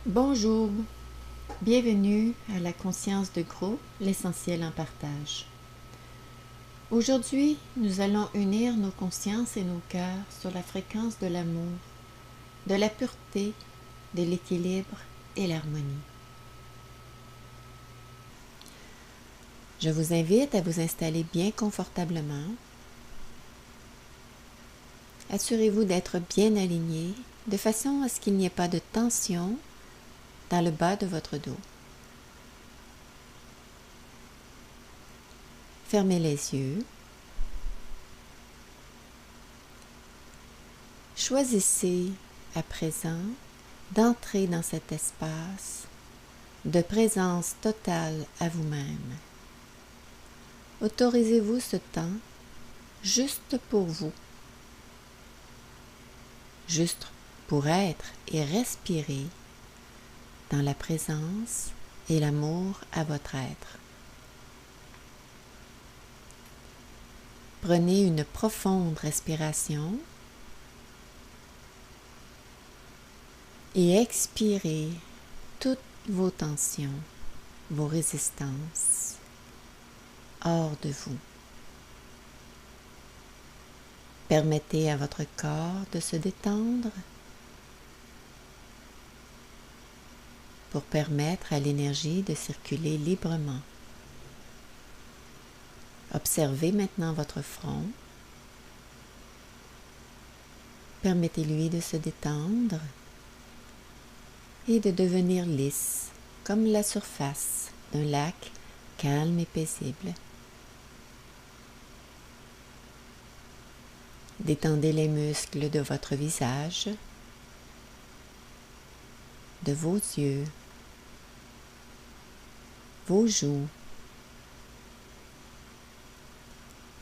Bonjour, bienvenue à la conscience de groupe, l'essentiel en partage. Aujourd'hui, nous allons unir nos consciences et nos cœurs sur la fréquence de l'amour, de la pureté, de l'équilibre et l'harmonie. Je vous invite à vous installer bien confortablement. Assurez-vous d'être bien aligné de façon à ce qu'il n'y ait pas de tension dans le bas de votre dos. Fermez les yeux. Choisissez à présent d'entrer dans cet espace de présence totale à vous-même. Autorisez-vous ce temps juste pour vous, juste pour être et respirer dans la présence et l'amour à votre être. Prenez une profonde respiration et expirez toutes vos tensions, vos résistances hors de vous. Permettez à votre corps de se détendre pour permettre à l'énergie de circuler librement. Observez maintenant votre front. Permettez-lui de se détendre et de devenir lisse comme la surface d'un lac calme et paisible. Détendez les muscles de votre visage, de vos yeux, vos joues.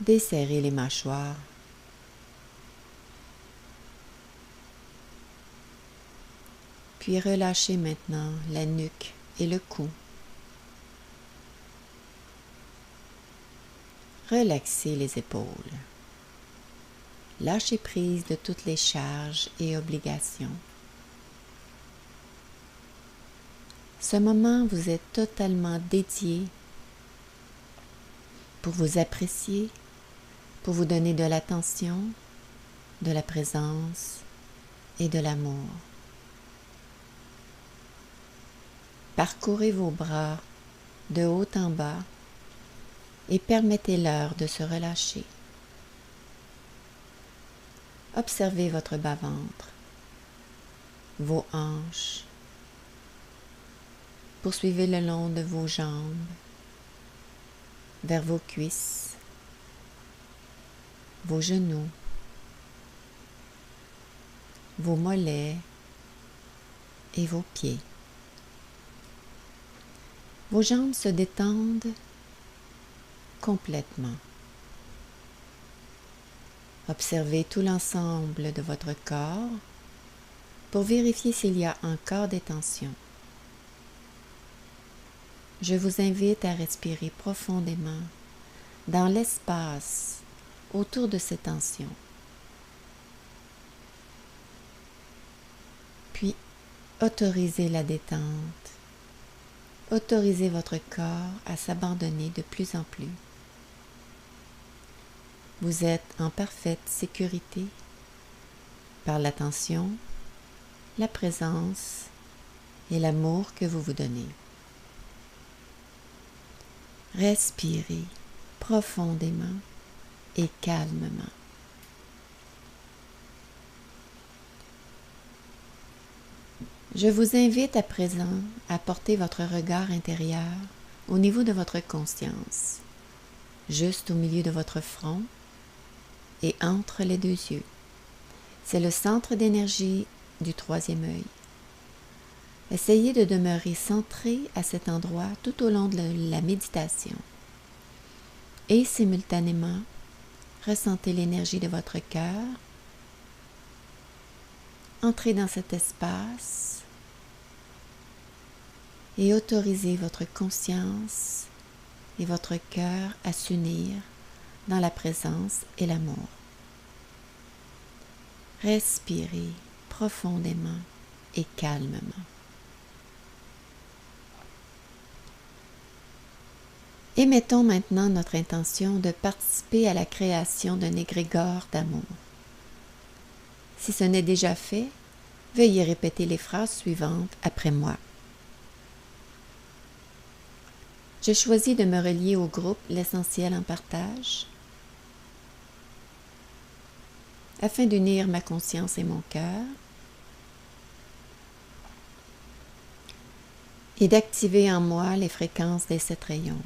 Desserrez les mâchoires. Puis relâchez maintenant la nuque et le cou. Relaxez les épaules. Lâchez prise de toutes les charges et obligations. Ce moment vous est totalement dédié pour vous apprécier, pour vous donner de l'attention, de la présence et de l'amour. Parcourez vos bras de haut en bas et permettez-leur de se relâcher. Observez votre bas-ventre, vos hanches. Poursuivez le long de vos jambes, vers vos cuisses, vos genoux, vos mollets et vos pieds. Vos jambes se détendent complètement. Observez tout l'ensemble de votre corps pour vérifier s'il y a encore des tensions. Je vous invite à respirer profondément dans l'espace autour de ces tensions. Puis, autorisez la détente. Autorisez votre corps à s'abandonner de plus en plus. Vous êtes en parfaite sécurité par l'attention, la présence et l'amour que vous vous donnez. Respirez profondément et calmement. Je vous invite à présent à porter votre regard intérieur au niveau de votre conscience, juste au milieu de votre front et entre les deux yeux. C'est le centre d'énergie du troisième œil. Essayez de demeurer centré à cet endroit tout au long de la méditation. Et simultanément, ressentez l'énergie de votre cœur. Entrez dans cet espace et autorisez votre conscience et votre cœur à s'unir dans la présence et l'amour. Respirez profondément et calmement. Et mettons maintenant notre intention de participer à la création d'un égrégore d'amour. Si ce n'est déjà fait, veuillez répéter les phrases suivantes après moi. Je choisis de me relier au groupe L'Essentiel en partage afin d'unir ma conscience et mon cœur et d'activer en moi les fréquences des 7 rayons.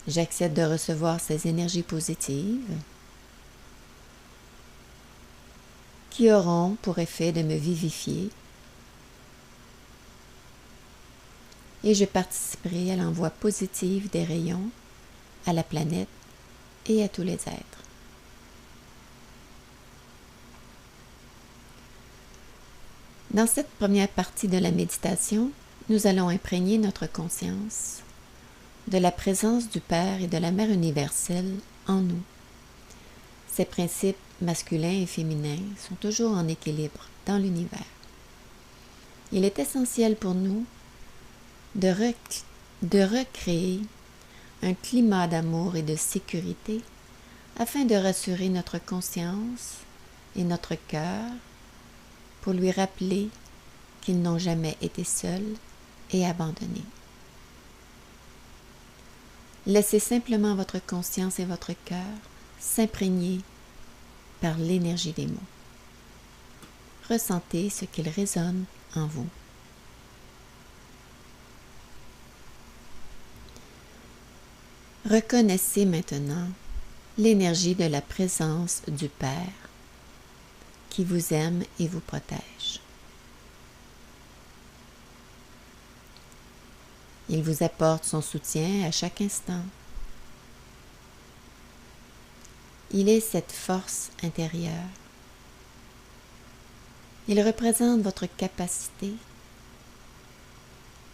J'accepte de recevoir ces énergies positives qui auront pour effet de me vivifier et je participerai à l'envoi positif des rayons à la planète et à tous les êtres. Dans cette première partie de la méditation, nous allons imprégner notre conscience de la présence du Père et de la Mère universelle en nous. Ces principes masculins et féminins sont toujours en équilibre dans l'univers. Il est essentiel pour nous de recréer un climat d'amour et de sécurité afin de rassurer notre conscience et notre cœur pour lui rappeler qu'ils n'ont jamais été seuls et abandonnés. Laissez simplement votre conscience et votre cœur s'imprégner par l'énergie des mots. Ressentez ce qu'ils résonnent en vous. Reconnaissez maintenant l'énergie de la présence du Père qui vous aime et vous protège. Il vous apporte son soutien à chaque instant. Il est cette force intérieure. Il représente votre capacité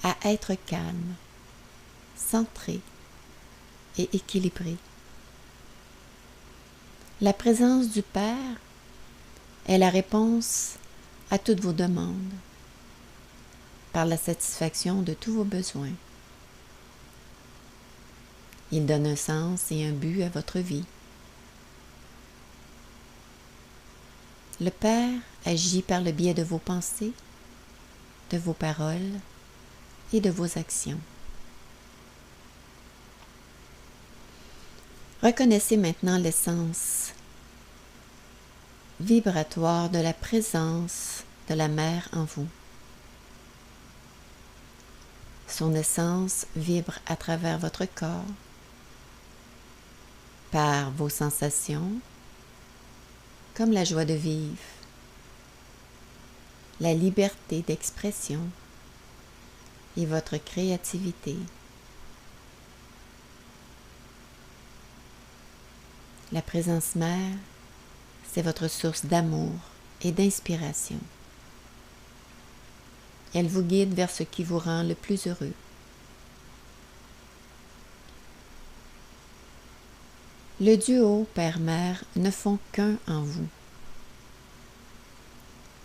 à être calme, centré et équilibré. La présence du Père est la réponse à toutes vos demandes, par la satisfaction de tous vos besoins. Il donne un sens et un but à votre vie. Le Père agit par le biais de vos pensées, de vos paroles et de vos actions. Reconnaissez maintenant l'essence vibratoire de la présence de la Mère en vous. Son essence vibre à travers votre corps, par vos sensations, comme la joie de vivre, la liberté d'expression et votre créativité. La présence mère, c'est votre source d'amour et d'inspiration. Elle vous guide vers ce qui vous rend le plus heureux. Le duo Père-Mère ne font qu'un en vous.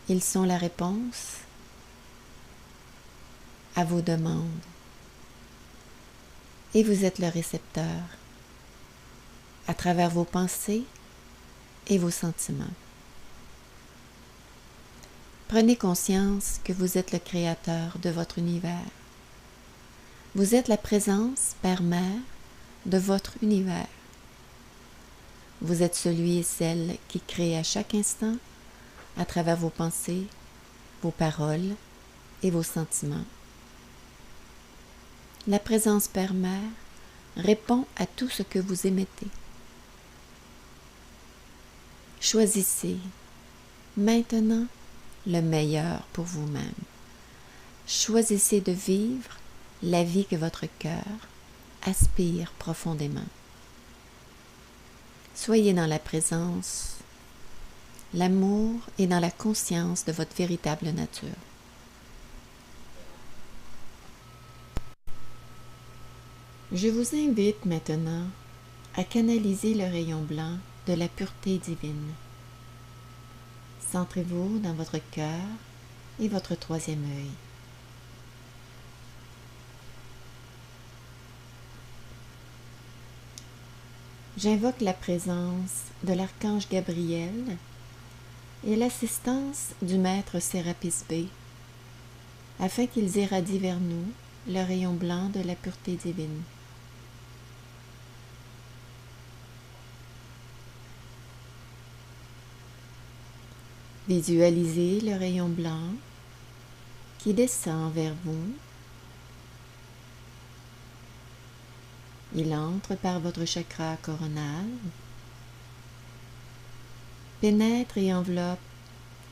Ils sont la réponse à vos demandes et vous êtes le récepteur à travers vos pensées et vos sentiments. Prenez conscience que vous êtes le créateur de votre univers. Vous êtes la présence Père-Mère de votre univers. Vous êtes celui et celle qui crée à chaque instant, à travers vos pensées, vos paroles et vos sentiments. La présence Père-Mère répond à tout ce que vous émettez. Choisissez maintenant le meilleur pour vous-même. Choisissez de vivre la vie que votre cœur aspire profondément. Soyez dans la présence, l'amour et dans la conscience de votre véritable nature. Je vous invite maintenant à canaliser le rayon blanc de la pureté divine. Centrez-vous dans votre cœur et votre troisième œil. j'invoque la présence de l'archange Gabriel et l'assistance du maître Sérapis B, afin qu'ils irradient vers nous le rayon blanc de la pureté divine. Visualisez le rayon blanc qui descend vers vous. Il entre par votre chakra coronal, pénètre et enveloppe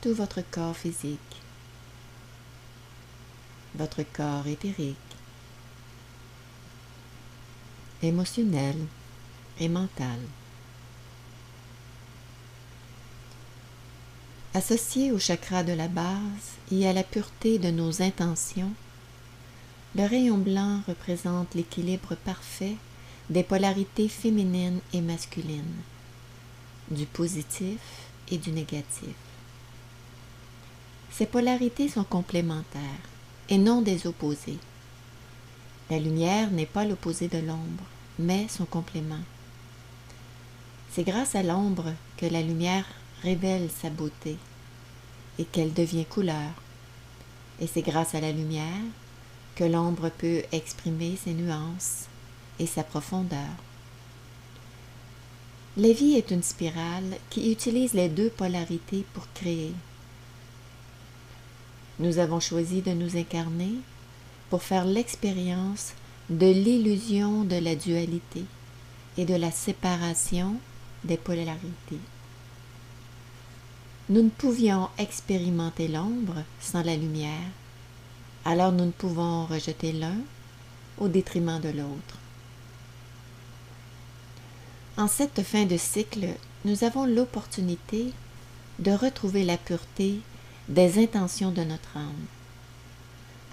tout votre corps physique, votre corps éthérique, émotionnel et mental. Associé au chakra de la base et à la pureté de nos intentions, le rayon blanc représente l'équilibre parfait des polarités féminines et masculines, du positif et du négatif. Ces polarités sont complémentaires et non des opposés. La lumière n'est pas l'opposé de l'ombre, mais son complément. C'est grâce à l'ombre que la lumière révèle sa beauté et qu'elle devient couleur. Et c'est grâce à la lumière que l'ombre peut exprimer ses nuances et sa profondeur. La vie est une spirale qui utilise les deux polarités pour créer. Nous avons choisi de nous incarner pour faire l'expérience de l'illusion de la dualité et de la séparation des polarités. Nous ne pouvions expérimenter l'ombre sans la lumière, alors nous ne pouvons rejeter l'un au détriment de l'autre. En cette fin de cycle, nous avons l'opportunité de retrouver la pureté des intentions de notre âme,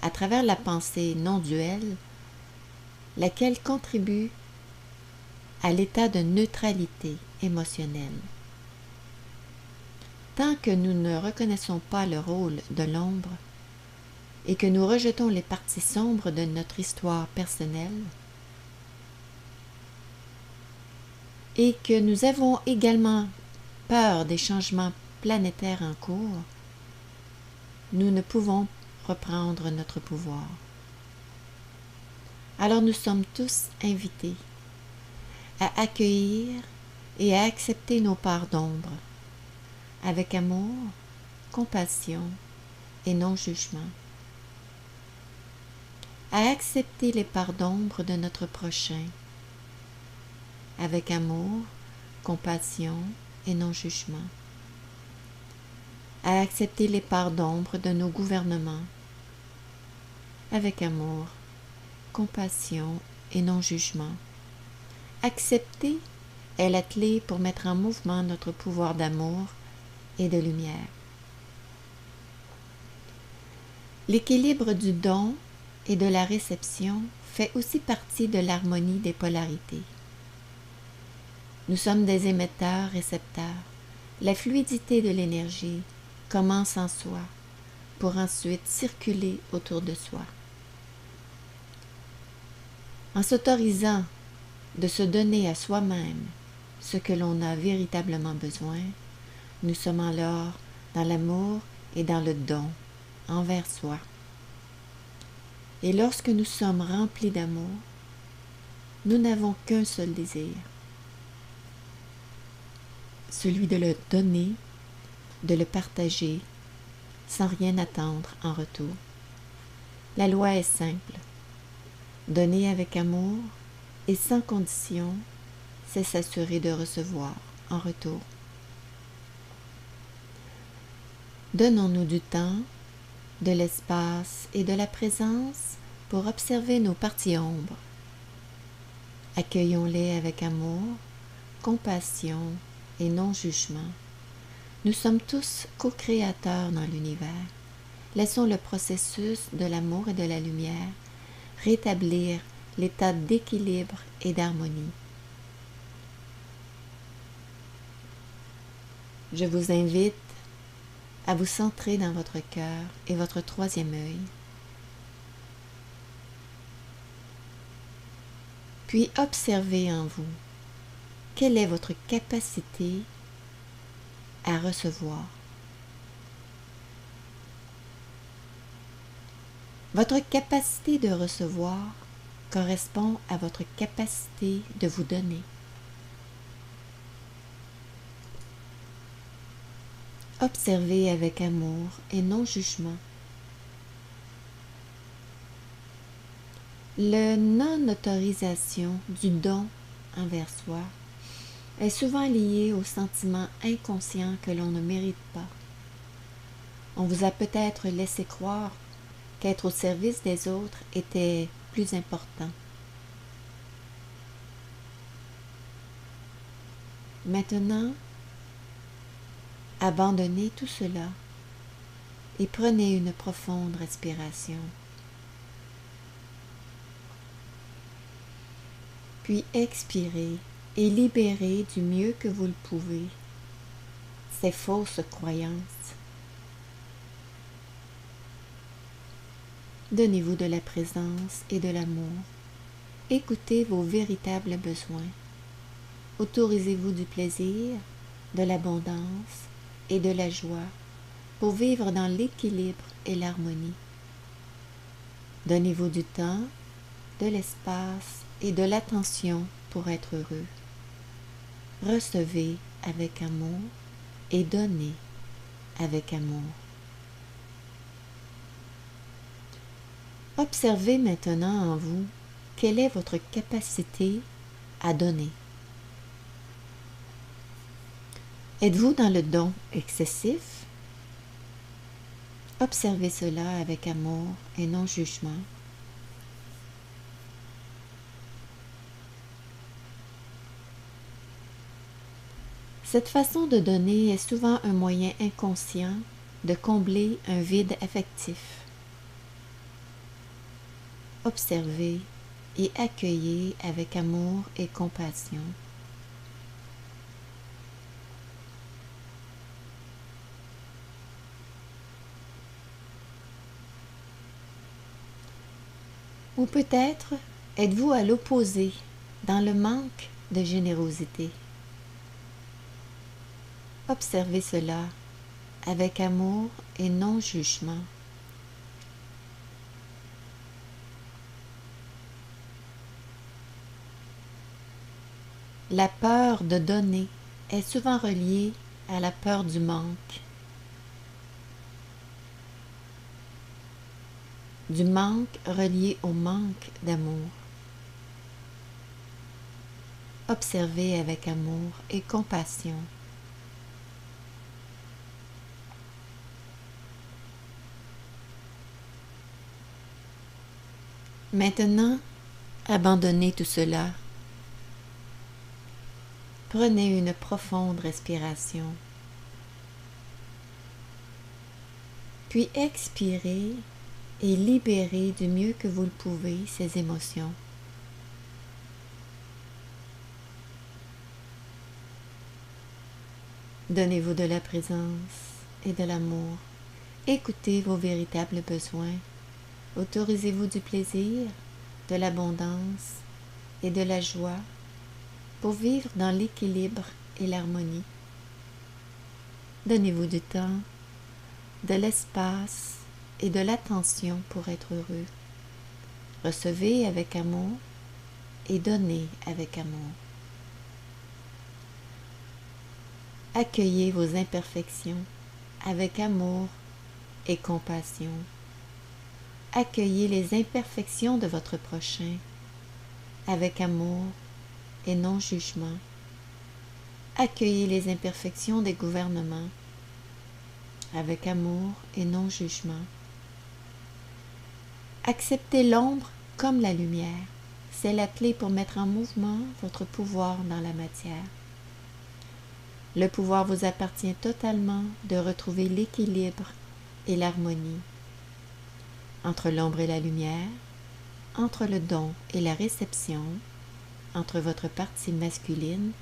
à travers la pensée non duelle, laquelle contribue à l'état de neutralité émotionnelle. Tant que nous ne reconnaissons pas le rôle de l'ombre et que nous rejetons les parties sombres de notre histoire personnelle, et que nous avons également peur des changements planétaires en cours, nous ne pouvons reprendre notre pouvoir. Alors nous sommes tous invités à accueillir et à accepter nos parts d'ombre, avec amour, compassion et non-jugement. À accepter les parts d'ombre de notre prochain, avec amour, compassion et non-jugement. À accepter les parts d'ombre de nos gouvernements, avec amour, compassion et non-jugement. Accepter est la clé pour mettre en mouvement notre pouvoir d'amour et de lumière. L'équilibre du don et de la réception fait aussi partie de l'harmonie des polarités. Nous sommes des émetteurs-récepteurs. La fluidité de l'énergie commence en soi pour ensuite circuler autour de soi. En s'autorisant de se donner à soi-même ce que l'on a véritablement besoin, nous sommes alors dans l'amour et dans le don envers soi. Et lorsque nous sommes remplis d'amour, nous n'avons qu'un seul désir, celui de le donner, de le partager, sans rien attendre en retour. La loi est simple. Donner avec amour et sans condition, c'est s'assurer de recevoir en retour. Donnons-nous du temps, de l'espace et de la présence pour observer nos parties ombres. Accueillons-les avec amour, compassion et non-jugement. Nous sommes tous co-créateurs dans l'univers. Laissons le processus de l'amour et de la lumière rétablir l'état d'équilibre et d'harmonie. Je vous invite à vous centrer dans votre cœur et votre troisième œil, puis observez en vous quelle est votre capacité à recevoir. Votre capacité de recevoir correspond à votre capacité de vous donner. Observez avec amour et non jugement. La non-autorisation du don envers soi est souvent liée au sentiment inconscient que l'on ne mérite pas. On vous a peut-être laissé croire qu'être au service des autres était plus important. Maintenant, abandonnez tout cela et prenez une profonde respiration. Puis expirez et libérez du mieux que vous le pouvez ces fausses croyances. Donnez-vous de la présence et de l'amour. Écoutez vos véritables besoins. Autorisez-vous du plaisir, de l'abondance et de la joie pour vivre dans l'équilibre et l'harmonie. Donnez-vous du temps, de l'espace et de l'attention pour être heureux. Recevez avec amour et donnez avec amour. Observez maintenant en vous quelle est votre capacité à donner. Êtes-vous dans le don excessif? Observez cela avec amour et non jugement. Cette façon de donner est souvent un moyen inconscient de combler un vide affectif. Observez et accueillez avec amour et compassion. Ou peut-être êtes-vous à l'opposé, dans le manque de générosité. Observez cela avec amour et non jugement. La peur de donner est souvent reliée à la peur du manque. Du manque relié au manque d'amour. Observez avec amour et compassion. Maintenant, abandonnez tout cela. Prenez une profonde respiration. Puis expirez et libérez du mieux que vous le pouvez ces émotions. Donnez-vous de la présence et de l'amour. Écoutez vos véritables besoins. Autorisez-vous du plaisir, de l'abondance et de la joie pour vivre dans l'équilibre et l'harmonie. Donnez-vous du temps, de l'espace et de l'attention pour être heureux. Recevez avec amour et donnez avec amour. Accueillez vos imperfections avec amour et compassion. Accueillez les imperfections de votre prochain avec amour et non jugement. Accueillez les imperfections des gouvernements avec amour et non jugement. Acceptez l'ombre comme la lumière. C'est la clé pour mettre en mouvement votre pouvoir dans la matière. Le pouvoir vous appartient totalement de retrouver l'équilibre et l'harmonie entre l'ombre et la lumière, entre le don et la réception, entre votre partie masculine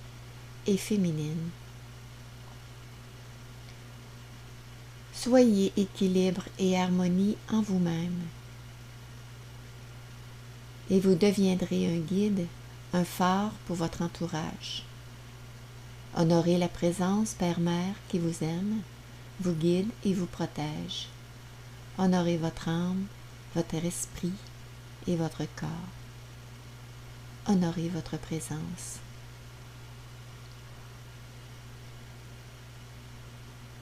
et féminine. Soyez équilibre et harmonie en vous-même et vous deviendrez un guide, un phare pour votre entourage. Honorez la présence Père-Mère qui vous aime, vous guide et vous protège. Honorez votre âme, votre esprit et votre corps. Honorez votre présence.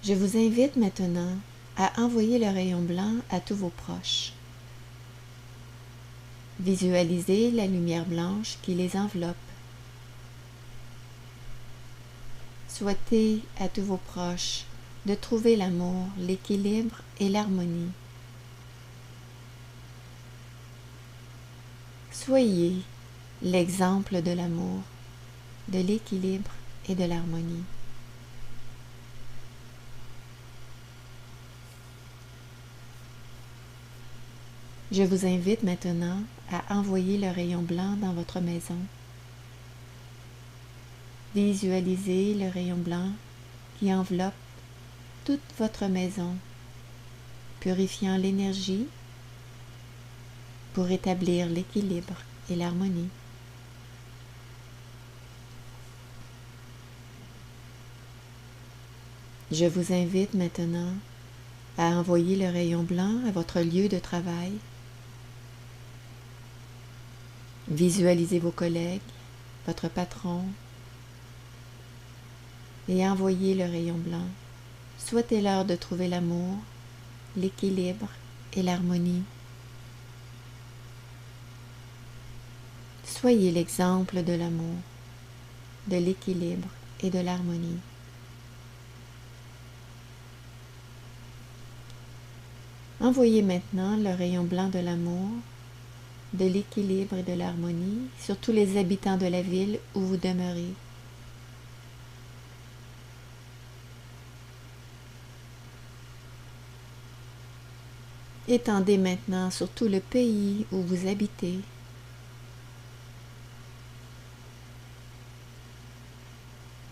Je vous invite maintenant à envoyer le rayon blanc à tous vos proches. Visualisez la lumière blanche qui les enveloppe. Souhaitez à tous vos proches de trouver l'amour, l'équilibre et l'harmonie. Soyez l'exemple de l'amour, de l'équilibre et de l'harmonie. Je vous invite maintenant à envoyer le rayon blanc dans votre maison. Visualisez le rayon blanc qui enveloppe toute votre maison, purifiant l'énergie pour établir l'équilibre et l'harmonie. Je vous invite maintenant à envoyer le rayon blanc à votre lieu de travail. Visualisez vos collègues, votre patron, et envoyez le rayon blanc. Souhaitez-leur de trouver l'amour, l'équilibre et l'harmonie. Soyez l'exemple de l'amour, de l'équilibre et de l'harmonie. Envoyez maintenant le rayon blanc de l'amour, de l'équilibre et de l'harmonie sur tous les habitants de la ville où vous demeurez. Étendez maintenant sur tout le pays où vous habitez.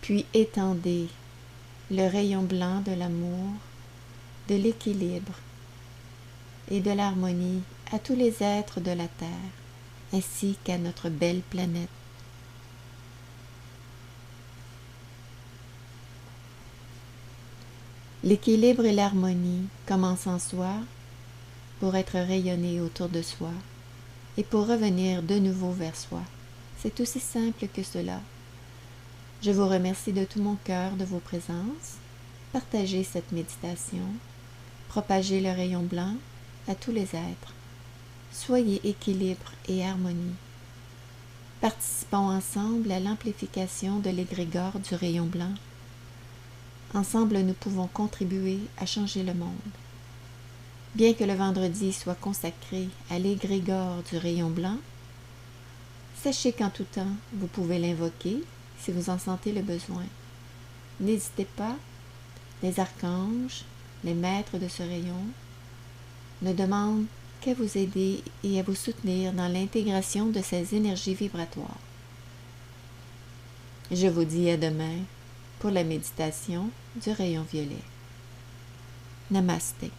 Puis étendez le rayon blanc de l'amour, de l'équilibre et de l'harmonie à tous les êtres de la Terre, ainsi qu'à notre belle planète. L'équilibre et l'harmonie commencent en soi pour être rayonnés autour de soi et pour revenir de nouveau vers soi. C'est aussi simple que cela. Je vous remercie de tout mon cœur de vos présences. Partagez cette méditation. Propagez le rayon blanc à tous les êtres. Soyez équilibre et harmonie. Participons ensemble à l'amplification de l'égrégore du rayon blanc. Ensemble, nous pouvons contribuer à changer le monde. Bien que le vendredi soit consacré à l'égrégore du rayon blanc, sachez qu'en tout temps, vous pouvez l'invoquer si vous en sentez le besoin. N'hésitez pas, les archanges, les maîtres de ce rayon, ne demandent qu'à vous aider et à vous soutenir dans l'intégration de ces énergies vibratoires. Je vous dis à demain pour la méditation du rayon violet. Namasté.